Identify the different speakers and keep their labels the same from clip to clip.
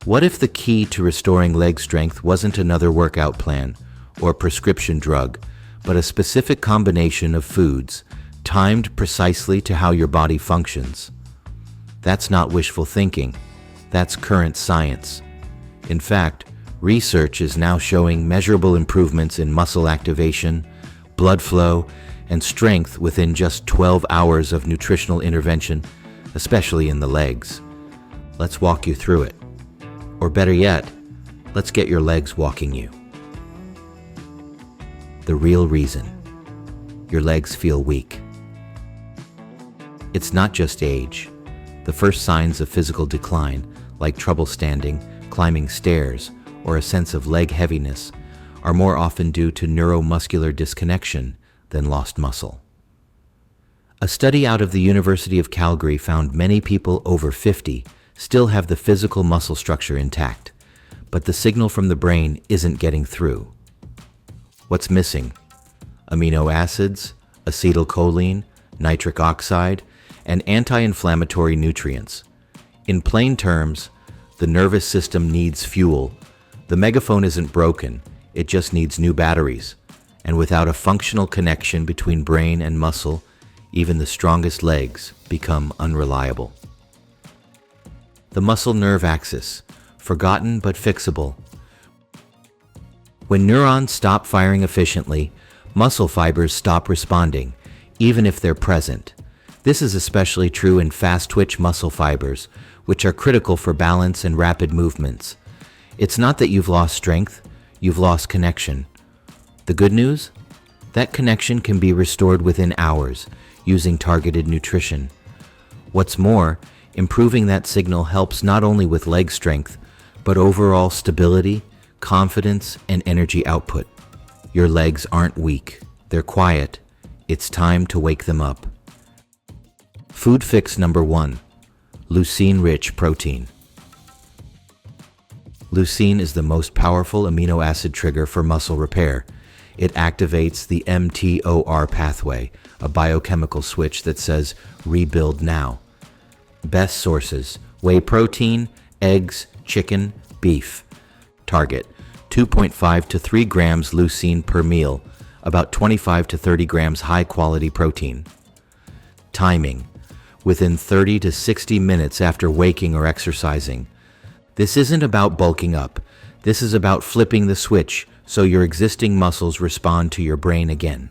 Speaker 1: What if the key to restoring leg strength wasn't another workout plan or prescription drug, but a specific combination of foods, timed precisely to how your body functions? That's not wishful thinking. That's current science. In fact, research is now showing measurable improvements in muscle activation, blood flow, and strength within just 12 hours of nutritional intervention, especially in the legs. Let's walk you through it. Or better yet, let's get your legs walking you. The real reason. Your legs feel weak. It's not just age. The first signs of physical decline, like trouble standing, climbing stairs, or a sense of leg heaviness, are more often due to neuromuscular disconnection than lost muscle. A study out of the University of Calgary found many people over 50 still have the physical muscle structure intact, but the signal from the brain isn't getting through. What's missing? Amino acids, acetylcholine, nitric oxide, and anti-inflammatory nutrients. In plain terms, the nervous system needs fuel. The megaphone isn't broken, it just needs new batteries. And without a functional connection between brain and muscle, even the strongest legs become unreliable. The muscle-nerve axis, forgotten but fixable. When neurons stop firing efficiently, muscle fibers stop responding, even if they're present. This is especially true in fast-twitch muscle fibers, which are critical for balance and rapid movements. It's not that you've lost strength, you've lost connection. The good news? That connection can be restored within hours, using targeted nutrition. What's more, improving that signal helps not only with leg strength, but overall stability, confidence, and energy output. Your legs aren't weak, they're quiet. It's time to wake them up. Food fix number 1, leucine-rich protein. Leucine is the most powerful amino acid trigger for muscle repair. It activates the mTOR pathway, a biochemical switch that says, rebuild now. Best sources: whey protein, eggs, chicken, beef. Target: 2.5 to 3 grams leucine per meal, about 25 to 30 grams high-quality protein. Timing: within 30 to 60 minutes after waking or exercising. This isn't about bulking up. This is about flipping the switch so your existing muscles respond to your brain again.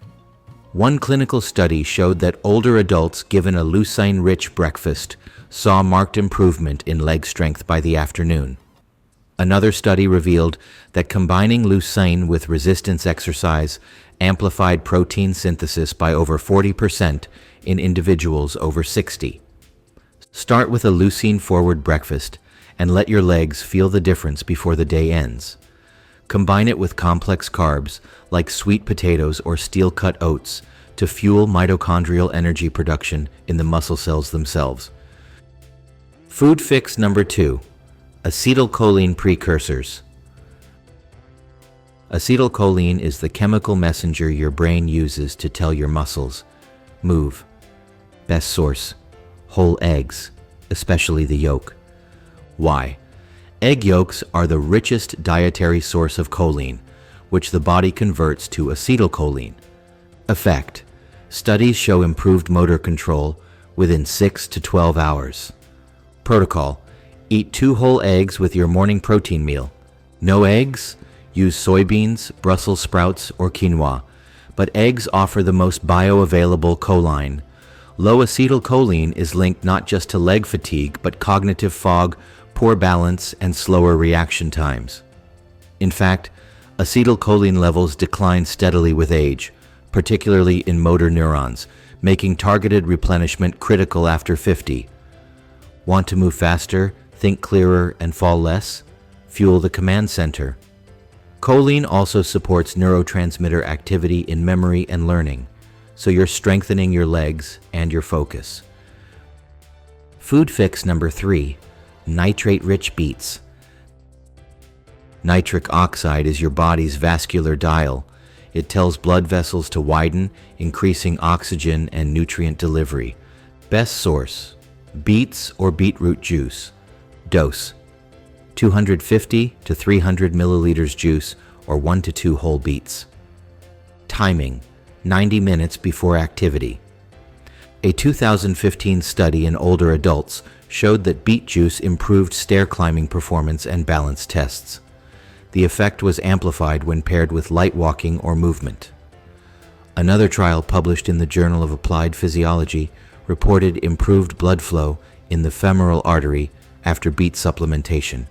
Speaker 1: One clinical study showed that older adults given a leucine-rich breakfast saw marked improvement in leg strength by the afternoon. Another study revealed that combining leucine with resistance exercise amplified protein synthesis by over 40% in individuals over 60. Start with a leucine-forward breakfast and let your legs feel the difference before the day ends. Combine it with complex carbs like sweet potatoes or steel-cut oats to fuel mitochondrial energy production in the muscle cells themselves. Food fix number 2, acetylcholine precursors. Acetylcholine is the chemical messenger your brain uses to tell your muscles, move. Best source: whole eggs, especially the yolk. Why? Egg yolks are the richest dietary source of choline, which the body converts to acetylcholine. Effect: studies show improved motor control within 6 to 12 hours. Protocol: eat 2 whole eggs with your morning protein meal. No eggs? Use soybeans, Brussels sprouts, or quinoa, but eggs offer the most bioavailable choline. Low acetylcholine is linked not just to leg fatigue, but cognitive fog, poor balance, and slower reaction times. In fact, acetylcholine levels decline steadily with age, particularly in motor neurons, making targeted replenishment critical after 50. Want to move faster, think clearer, and fall less? Fuel the command center. Choline also supports neurotransmitter activity in memory and learning, so you're strengthening your legs and your focus. Food fix number 3, nitrate-rich beets. Nitric oxide is your body's vascular dial. It tells blood vessels to widen, increasing oxygen and nutrient delivery. Best source: beets or beetroot juice. Dose: 250 to 300 milliliters juice or 1 to 2 whole beets. Timing, 90 minutes before activity. A 2015 study in older adults showed that beet juice improved stair climbing performance and balance tests. The effect was amplified when paired with light walking or movement. Another trial published in the Journal of Applied Physiology reported improved blood flow in the femoral artery after beet supplementation,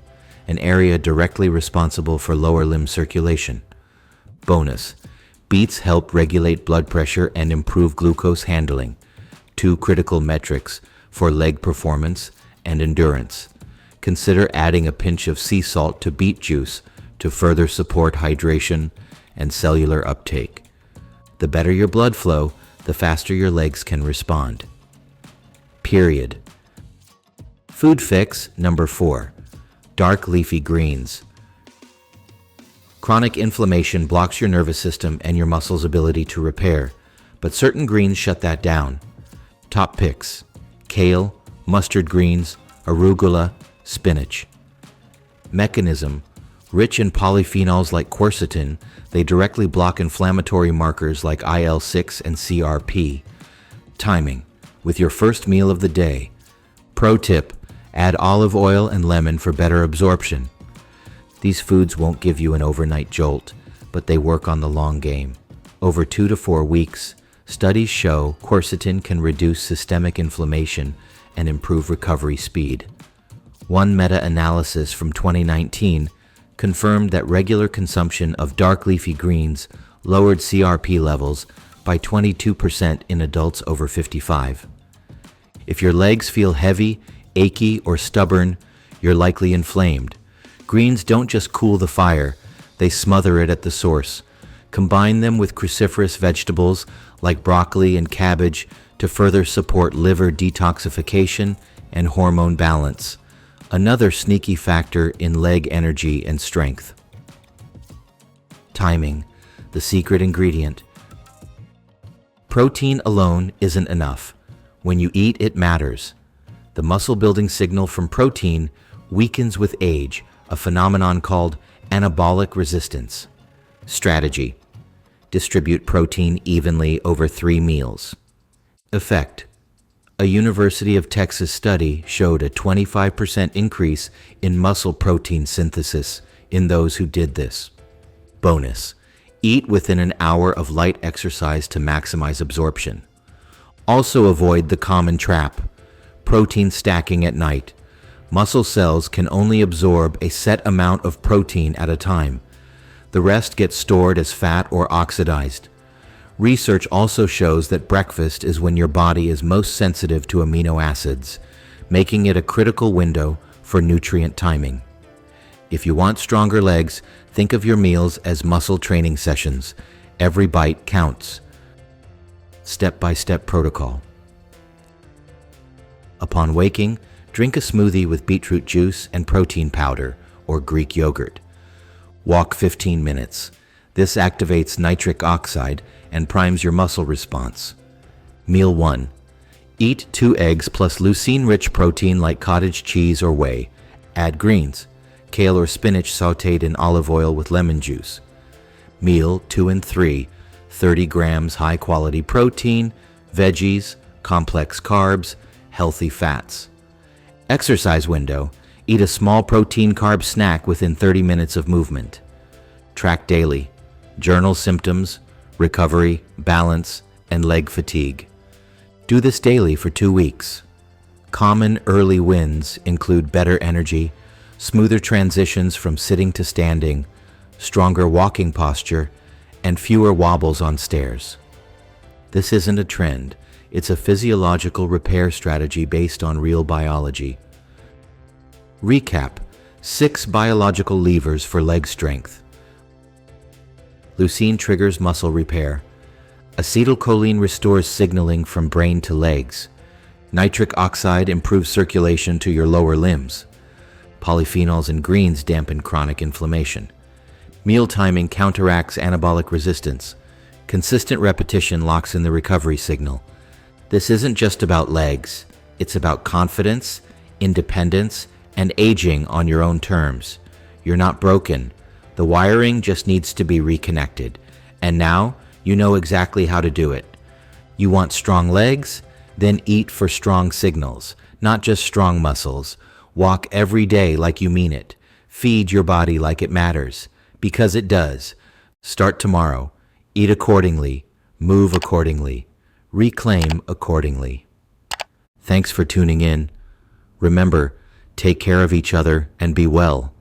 Speaker 1: an area directly responsible for lower limb circulation. Bonus: beets help regulate blood pressure and improve glucose handling, two critical metrics for leg performance and endurance. Consider adding a pinch of sea salt to beet juice to further support hydration and cellular uptake. The better your blood flow, the faster your legs can respond. Period. Food fix number 4. Dark leafy greens. Chronic inflammation blocks your nervous system and your muscles' ability to repair, but certain greens shut that down. Top picks: kale, mustard greens, arugula, spinach. Mechanism: rich in polyphenols like quercetin, they directly block inflammatory markers like IL-6 and CRP. Timing: with your first meal of the day. Pro tip: add olive oil and lemon for better absorption. These foods won't give you an overnight jolt, but they work on the long game. Over 2 to 4 weeks, studies show quercetin can reduce systemic inflammation and improve recovery speed. One meta-analysis from 2019 confirmed that regular consumption of dark leafy greens lowered CRP levels by 22% in adults over 55. If your legs feel heavy, achy, or stubborn, you're likely inflamed. Greens don't just cool the fire, they smother it at the source. Combine them with cruciferous vegetables like broccoli and cabbage to further support liver detoxification and hormone balance, another sneaky factor in leg energy and strength. Timing, the secret ingredient. Protein alone isn't enough. When you eat, it matters. The muscle-building signal from protein weakens with age, a phenomenon called anabolic resistance. Strategy: distribute protein evenly over 3 meals. Effect: a University of Texas study showed a 25% increase in muscle protein synthesis in those who did this. Bonus: eat within an hour of light exercise to maximize absorption. Also avoid the common trap: protein stacking at night. Muscle cells can only absorb a set amount of protein at a time. The rest gets stored as fat or oxidized. Research also shows that breakfast is when your body is most sensitive to amino acids, making it a critical window for nutrient timing. If you want stronger legs, think of your meals as muscle training sessions. Every bite counts. Step-by-step protocol. Upon waking, drink a smoothie with beetroot juice and protein powder or Greek yogurt. Walk 15 minutes. This activates nitric oxide and primes your muscle response. Meal 1. Eat 2 eggs plus leucine-rich protein like cottage cheese or whey. Add greens, kale or spinach sautéed in olive oil with lemon juice. Meal 2 and 3. 30 grams high-quality protein, veggies, complex carbs, healthy fats. Exercise window: eat a small protein carb snack within 30 minutes of movement. Track daily. Journal symptoms, recovery, balance, and leg fatigue. Do this daily for 2 weeks. Common early wins include better energy, smoother transitions from sitting to standing, stronger walking posture, and fewer wobbles on stairs. This isn't a trend. It's a physiological repair strategy based on real biology. Recap: 6 biological levers for leg strength. Leucine triggers muscle repair. Acetylcholine restores signaling from brain to legs. Nitric oxide improves circulation to your lower limbs. Polyphenols in greens dampen chronic inflammation. Meal timing counteracts anabolic resistance. Consistent repetition locks in the recovery signal. This isn't just about legs. It's about confidence, independence, and aging on your own terms. You're not broken. The wiring just needs to be reconnected. And now you know exactly how to do it. You want strong legs? Then eat for strong signals, not just strong muscles. Walk every day like you mean it. Feed your body like it matters, because it does. Start tomorrow. Eat accordingly. Move accordingly. Reclaim accordingly. Thanks for tuning in. Remember, take care of each other and be well.